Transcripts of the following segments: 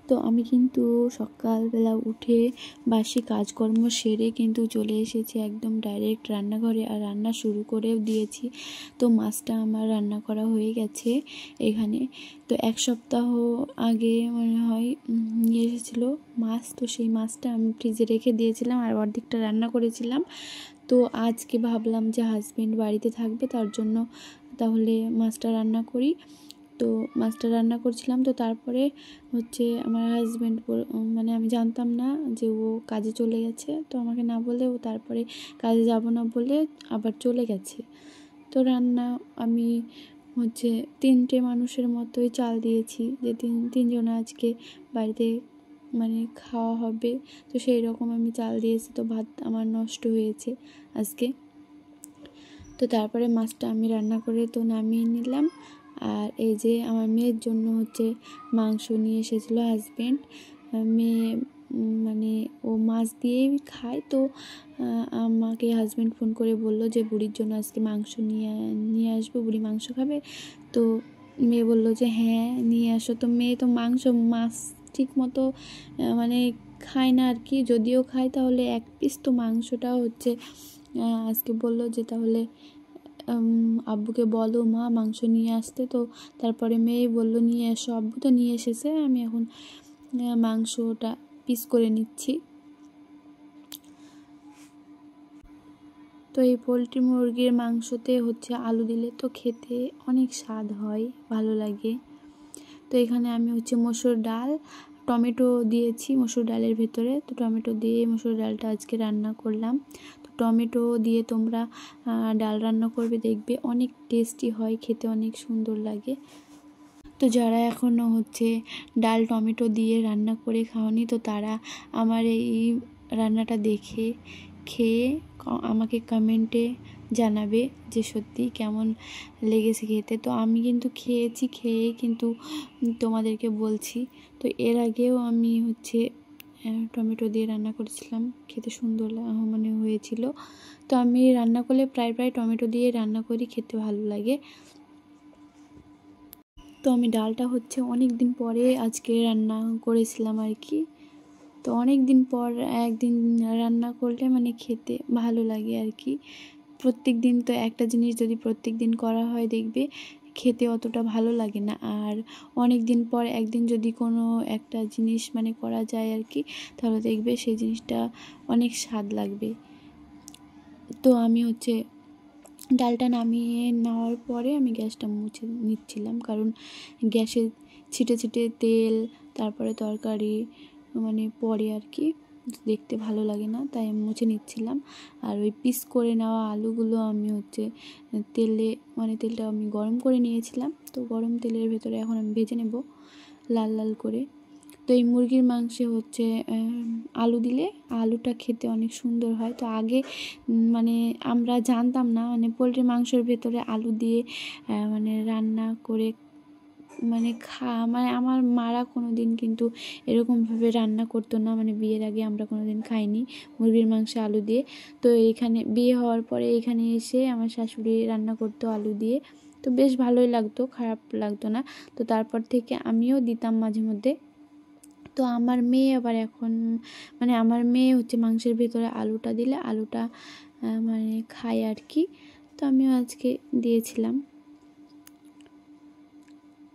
তো আমি কিন্তু সকালবেলা উঠে বাসি কাজকর্ম সেরে কিন্তু চলে এসেছি একদম ডাইরেক্ট রান্নাঘরে, আর রান্না শুরু করেও দিয়েছি। তো মাছটা আমার রান্না করা হয়ে গেছে এখানে। তো এক সপ্তাহ আগে মনে হয় নিয়ে এসেছিলো মাছ, তো সেই মাছটা আমি ফ্রিজে রেখে দিয়েছিলাম আর অর্ধেকটা রান্না করেছিলাম। তো আজকে ভাবলাম যে হাজবেন্ড বাড়িতে থাকবে, তার জন্য তাহলে মাছটা রান্না করি। তো মাছটা রান্না করছিলাম, তো তারপরে হচ্ছে আমার হাজবেন্ড মানে আমি জানতাম না যে ও কাজে চলে গেছে, তো আমাকে না বলে ও তারপরে কাজে যাব না বলে আবার চলে গেছে। তো রান্না আমি হচ্ছে 3টে মানুষের মতোই চাল দিয়েছি, যে তিনজন আজকে বাড়িতে মানে খাওয়া হবে, তো সেই রকম আমি চাল দিয়েছি। তো ভাত আমার নষ্ট হয়েছে আজকে। তো তারপরে মাছটা আমি রান্না করে তো নামিয়ে নিলাম। আর এই যে আমার মেয়ের জন্য হচ্ছে মাংস নিয়ে এসেছিলো হাজবেন্ড। মেয়ে মানে ও মাছ দিয়েই খায়, তো আমাকে হাজবেন্ড ফোন করে বলল যে বুড়ির জন্য আজকে মাংস নিয়ে আসবো, বুড়ি মাংস খাবে। তো মেয়ে বলল যে হ্যাঁ নিয়ে আসো। তো মেয়ে তো মাছ ঠিক মতো মানে খায় না আর কি, যদিও খায় তাহলে এক পিস। তো মাংসটা হচ্ছে আজকে বলল যে তাহলে আব্বুকে বলো মা মাংস নিয়ে আসতে। তো তারপরে মেয়ে বলল নিয়ে এসো, আব্বু তো নিয়ে এসেছে, আমি এখন মাংসটা পিস করে নিচ্ছি। তো এই পোলট্রি মুরগির মাংসতে হচ্ছে আলু দিলে তো খেতে অনেক স্বাদ হয়, ভালো লাগে। তো এখানে আমি হচ্ছে মসুর ডাল টমেটো দিয়েছি মসুর ডালের ভেতরে, তো টমেটো দিয়ে মসুর ডালটা আজকে রান্না করলাম। তো টমেটো দিয়ে তোমরা ডাল রান্না করবে, দেখবে অনেক টেস্টি হয়, খেতে অনেক সুন্দর লাগে। তো যারা এখনও হচ্ছে ডাল টমেটো দিয়ে রান্না করে খাওনি, তো তারা আমার এই রান্নাটা দেখে খেয়ে আমাকে কমেন্টে জানাবে যে সত্যি কেমন লেগেছে খেতে। তো আমি কিন্তু খেয়েছি, খেয়ে কিন্তু তোমাদেরকে বলছি। তো এর আগেও আমি হচ্ছে টমেটো দিয়ে রান্না করেছিলাম, খেতে সুন্দর মানে হয়েছিল। তো আমি রান্না করলে প্রায় টমেটো দিয়ে রান্না করি, খেতে ভালো লাগে। তো আমি ডালটা হচ্ছে অনেক দিন পরে আজকে রান্না করেছিলাম আর কি। তো অনেক দিন পর একদিন রান্না করলে মানে খেতে ভালো লাগে আর কি। প্রত্যেক দিন তো একটা জিনিস যদি প্রত্যেক দিন করা হয় দেখবে খেতে অতটা ভালো লাগে না, আর অনেক দিন পর একদিন যদি কোনো একটা জিনিস মানে করা যায় আর কি, তাহলে দেখবে সেই জিনিসটা অনেক স্বাদ লাগবে। তো আমি হচ্ছে ডালটা নামিয়ে নেওয়ার পরে আমি গ্যাসটা মুছে নিচ্ছিলাম, কারণ গ্যাসে ছিটে ছিটে তেল তারপরে তরকারি মানে পরে আর কি, দেখতে ভালো লাগে না, তাই আমি মুছে নিচ্ছিলাম। আর ওই পিস করে নেওয়া আলুগুলো আমি হচ্ছে তেলটা আমি গরম করে নিয়েছিলাম। তো গরম তেলের ভেতরে এখন আমি ভেজে নেব লাল লাল করে। তো এই মুরগির মাংসে হচ্ছে আলু দিলে আলুটা খেতে অনেক সুন্দর হয়। তো আগে মানে আমরা জানতাম না, মানে পোলট্রির মাংসের ভেতরে আলু দিয়ে মানে রান্না করে মানে মানে আমার মারা কোনো দিন কিন্তু এরকমভাবে রান্না করতো না, মানে বিয়ের আগে আমরা কোনো দিন খাইনি মুরগির মাংসে আলু দিয়ে। তো এইখানে বিয়ে হওয়ার পরে এখানে এসে আমার শাশুড়ি রান্না করতো আলু দিয়ে, তো বেশ ভালোই লাগতো, খারাপ লাগতো না। তো তারপর থেকে আমিও দিতাম মাঝে মধ্যে। তো আমার মেয়ে আবার এখন মানে আমার মেয়ে হচ্ছে মাংসের ভেতরে আলুটা দিলে আলুটা মানে খায় আর কি। তো আমিও আজকে দিয়েছিলাম।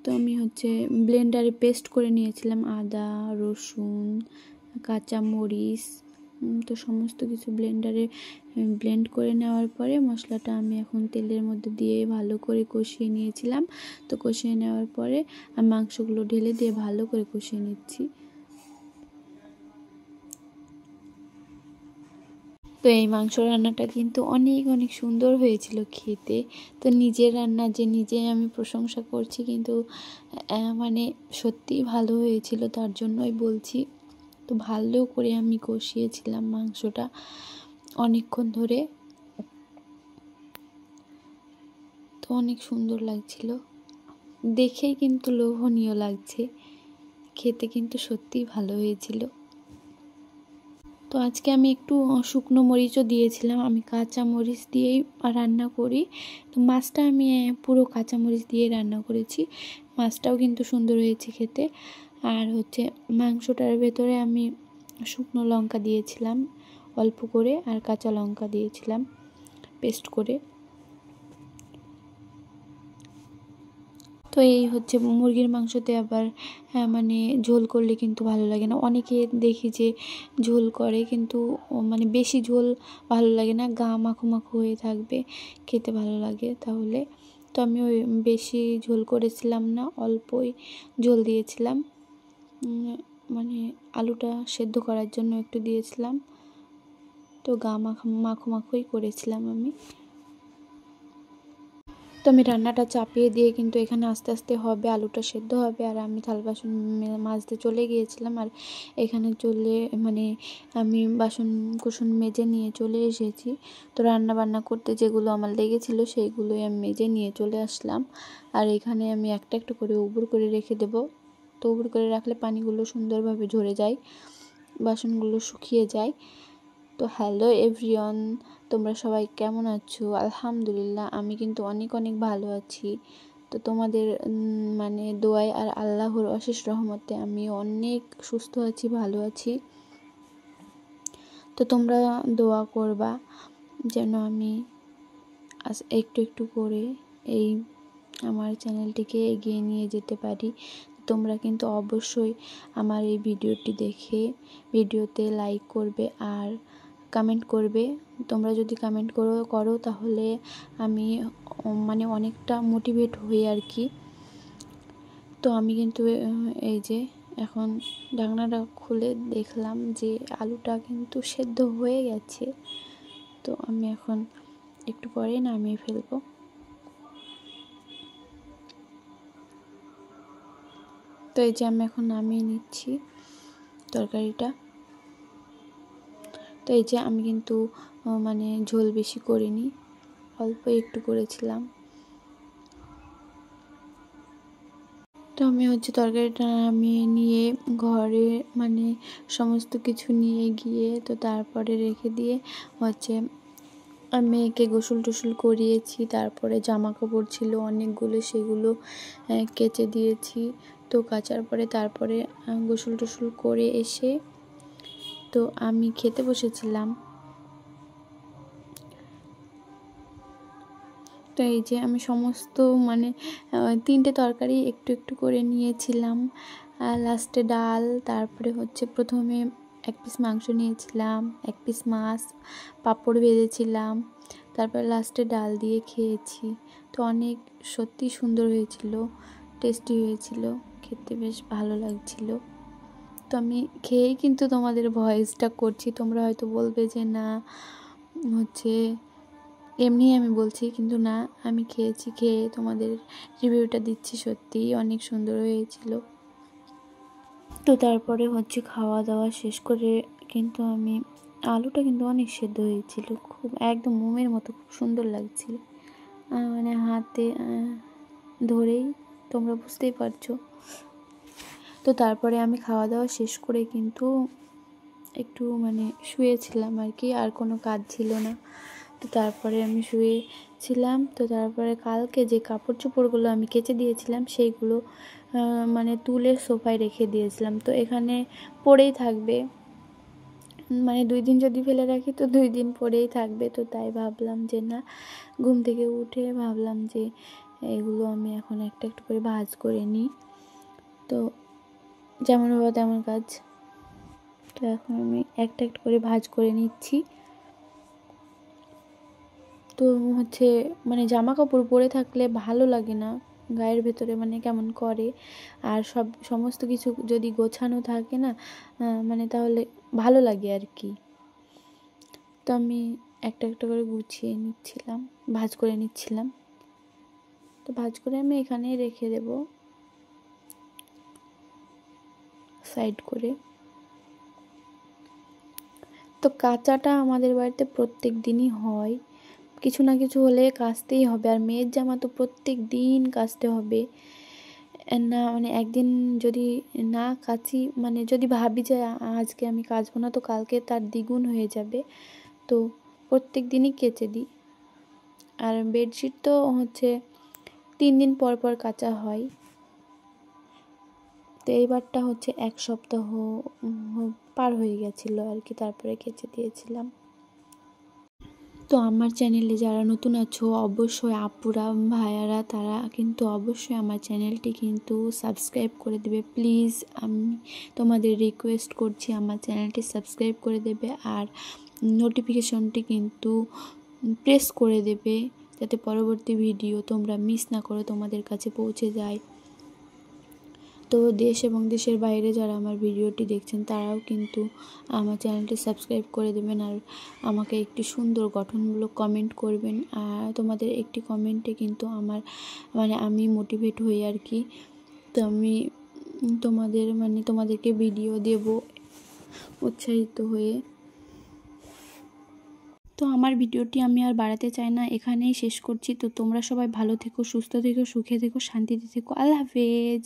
তো আমি হচ্ছে ব্লেন্ডারে পেস্ট করে নিয়েছিলাম আদা রসুন কাঁচা মরিচ, তো সমস্ত কিছু ব্লেন্ডারে ব্লেন্ড করে নেওয়ার পরে মশলাটা আমি এখন তেলের মধ্যে দিয়ে ভালো করে কষিয়ে নিয়েছিলাম। তো কষিয়ে নেওয়ার পরে আমি মাংসগুলো ঢেলে দিয়ে ভালো করে কষিয়ে নিচ্ছি। তো এই মাংস রান্নাটা কিন্তু অনেক অনেক সুন্দর হয়েছিল খেতে। তো নিজের রান্না যে নিজে আমি প্রশংসা করছি, কিন্তু মানে সত্যিই ভালো হয়েছিল, তার জন্যই বলছি। তো ভালো করে আমি কষিয়েছিলাম মাংসটা অনেকক্ষণ ধরে, তো অনেক সুন্দর লাগছিল, দেখেই কিন্তু লোভনীয় লাগছে, খেতে কিন্তু সত্যিই ভালো হয়েছিল। তো আজকে আমি একটু শুকনো মরিচও দিয়েছিলাম, আমি কাঁচা মরিচ দিয়েই রান্না করি। তো মাছটা আমি পুরো কাঁচা মরিচ দিয়ে রান্না করেছি, মাছটাও কিন্তু সুন্দর হয়েছে খেতে। আর হচ্ছে মাংসটার ভেতরে আমি শুকনো লঙ্কা দিয়েছিলাম অল্প করে, আর কাঁচা লঙ্কা দিয়েছিলাম পেস্ট করে। তো এই হচ্ছে মুরগির মাংসতে আবার মানে ঝোল করলে কিন্তু ভালো লাগে না। অনেকে দেখি যে ঝোল করে, কিন্তু মানে বেশি ঝোল ভালো লাগে না, গা মাখো মাখো হয়ে থাকবে, খেতে ভালো লাগে তাহলে। তো আমি ওই বেশি ঝোল করেছিলাম না, অল্পই ঝোল দিয়েছিলাম, মানে আলুটা সেদ্ধ করার জন্য একটু দিয়েছিলাম। তো গা মাখো মাখোই করেছিলাম আমি। তো আমি রান্নাটা চাপিয়ে দিয়ে কিন্তু এখানে আস্তে আস্তে হবে, আলুটা সেদ্ধ হবে, আর আমি থাল বাসন মাজতে চলে গিয়েছিলাম। আর এখানে মানে আমি বাসন কুসন মেজে নিয়ে চলে এসেছি। তো রান্না বান্না করতে যেগুলো আমার লেগেছিল সেইগুলোই আমি মেজে নিয়ে চলে আসলাম। আর এখানে আমি একটা একটা করে উবুড় করে রেখে দেব। তো উবুড় করে রাখলে পানিগুলো সুন্দরভাবে ঝরে যায়, বাসনগুলো শুকিয়ে যায়। তো হ্যালো এভরিওয়ান, তোমরা সবাই কেমন আছো? আলহামদুলিল্লাহ আমি কিন্তু অনেক অনেক ভালো আছি। তো তোমাদের মানে দোয়ায় আর আল্লাহর অশেষ রহমতে আমি অনেক সুস্থ আছি, ভালো আছি। তো তোমরা দোয়া করবা যেন আমি একটু একটু করে এই আমার চ্যানেলটিকে এগিয়ে নিয়ে যেতে পারি। তোমরা কিন্তু অবশ্যই আমার এই ভিডিওটি দেখে ভিডিওতে লাইক করবে আর কমেন্ট করবে। তোমরা যদি কমেন্ট করো তাহলে আমি মানে অনেকটা মোটিভেট হই আর কি। তো আমি কিন্তু এই যে এখন ঢাকনাটা খুলে দেখলাম যে আলুটা কিন্তু সেদ্ধ হয়ে গেছে। তো আমি এখন একটু পরে নামিয়ে ফেলবো। তো এই যে আমি এখন নামিয়ে নিচ্ছি তরকারিটা। তো এই যে আমি কিন্তু মানে ঝোল বেশি করিনি, অল্প একটু করেছিলাম। তো আমি হচ্ছে তরকারিটা নামিয়ে নিয়ে ঘরে মানে সমস্ত কিছু নিয়ে গিয়ে তো তারপরে রেখে দিয়ে হচ্ছে মেয়েকে গোসল টোসল করিয়েছি। তারপরে জামা কাপড় ছিল অনেকগুলো, সেগুলো কেচে দিয়েছি। তো কাচার পরে তারপরে গোসল টোসল করে এসে তো আমি খেতে বসেছিলাম। তো এই যে আমি সমস্ত মানে 3টে তরকারি একটু একটু করে নিয়েছিলাম। লাস্টে ডাল, তারপরে হচ্ছে প্রথমে 1 পিস মাংস নিয়েছিলাম, 1 পিস মাছ, পাঁপড় ভেজেছিলাম, তারপর লাস্টে ডাল দিয়ে খেয়েছি। তো অনেক সত্যি সুন্দর হয়েছিল, টেস্টি হয়েছিল, খেতে বেশ ভালো লাগছিল। তো আমি খেয়েই কিন্তু তোমাদের ভয়েসটা করছি। তোমরা হয়তো বলবে যে না হচ্ছে এমনি আমি বলছি, কিন্তু না, আমি খেয়েছি, খেয়ে তোমাদের রিভিউটা দিচ্ছি। সত্যিই অনেক সুন্দর হয়েছিল। তো তারপরে হচ্ছে খাওয়া দাওয়া শেষ করে কিন্তু আমি আলুটা কিন্তু অনেক সেদ্ধ হয়েছিল, খুব একদম মোমের মতো, খুব সুন্দর লাগছিল, মানে হাতে ধরেই তোমরা বুঝতেই পারছো। তো তারপরে আমি খাওয়া দাওয়া শেষ করে কিন্তু একটু মানে শুয়েছিলাম আর কি, আর কোনো কাজ ছিল না। তো তারপরে আমি শুয়েছিলাম। তো তারপরে কালকে যে কাপড় চোপড়গুলো আমি কেচে দিয়েছিলাম সেইগুলো মানে তুলে সোফায় রেখে দিয়েছিলাম। তো এখানে পড়েই থাকবে, মানে 2 দিন যদি ফেলে রাখি তো 2 দিন পরেই থাকবে। তো তাই ভাবলাম যে না, ঘুম থেকে উঠে ভাবলাম যে এগুলো আমি এখন একটা একটা করে ভাঁজ করে নিই। তো যেমন বাবা তেমন কাজ। তো এখন আমি একটা একটা করে ভাঁজ করে নিচ্ছি। তো হচ্ছে মানে জামা কাপড় পরে থাকলে ভালো লাগে না, গায়ের ভেতরে মানে কেমন করে। আর সমস্ত কিছু যদি গোছানো থাকে না মানে তাহলে ভালো লাগে আর কি। তো আমি একটা একটা করে গুছিয়ে নিচ্ছিলাম, ভাঁজ করে নিচ্ছিলাম। তো ভাঁজ করে আমি এখানেই রেখে দেব সাইড করে। তো কাচাটা আমাদের বাড়িতে প্রত্যেক দিনই হয়, কিছু না কিছু হলে কাচতেই হবে। আর মেয়ের জামা তো প্রত্যেক দিন কাচতে হবে না, মানে একদিন যদি না কাচি, মানে যদি ভাবি যে আজকে আমি কাচবো না, তো কালকে তার দ্বিগুণ হয়ে যাবে। তো প্রত্যেক দিনই কেচে দিই। আর বেডশিট তো হচ্ছে 3 দিন পর পর কাচা হয়। তো এইবারটা হচ্ছে 1 সপ্তাহ পার হয়ে গেছিলো আর কি, তারপরে কেচে দিয়েছিলাম। তো আমার চ্যানেলে যারা নতুন আছো অবশ্যই আপুরা ভাইয়ারা তারা কিন্তু অবশ্যই আমার চ্যানেলটি কিন্তু সাবস্ক্রাইব করে দেবে প্লিজ। আমি তোমাদের রিকোয়েস্ট করছি আমার চ্যানেলটি সাবস্ক্রাইব করে দেবে আর নোটিফিকেশনটি কিন্তু প্রেস করে দেবে যাতে পরবর্তী ভিডিও তোমরা মিস না করো, তোমাদের কাছে পৌঁছে যায়। তো দেশ এবং দেশের বাইরে যারা আমার ভিডিওটি দেখছেন তারাও কিন্তু আমার চ্যানেলটি সাবস্ক্রাইব করে দেবেন আর আমাকে একটি সুন্দর গঠনমূলক কমেন্ট করবেন। আর তোমাদের একটি কমেন্টে কিন্তু আমার আমি মোটিভেট হই আর কি। তো আমি তোমাদেরকে ভিডিও দেব উৎসাহিত হয়ে। তো আমার ভিডিওটি আমি আর বাড়াতে চাই না, এখানেই শেষ করছি। তো তোমরা সবাই ভালো থেকো, সুস্থ থেকো, সুখে থেকো, শান্তিতে থেকো। আল্লাহ হাফেজ।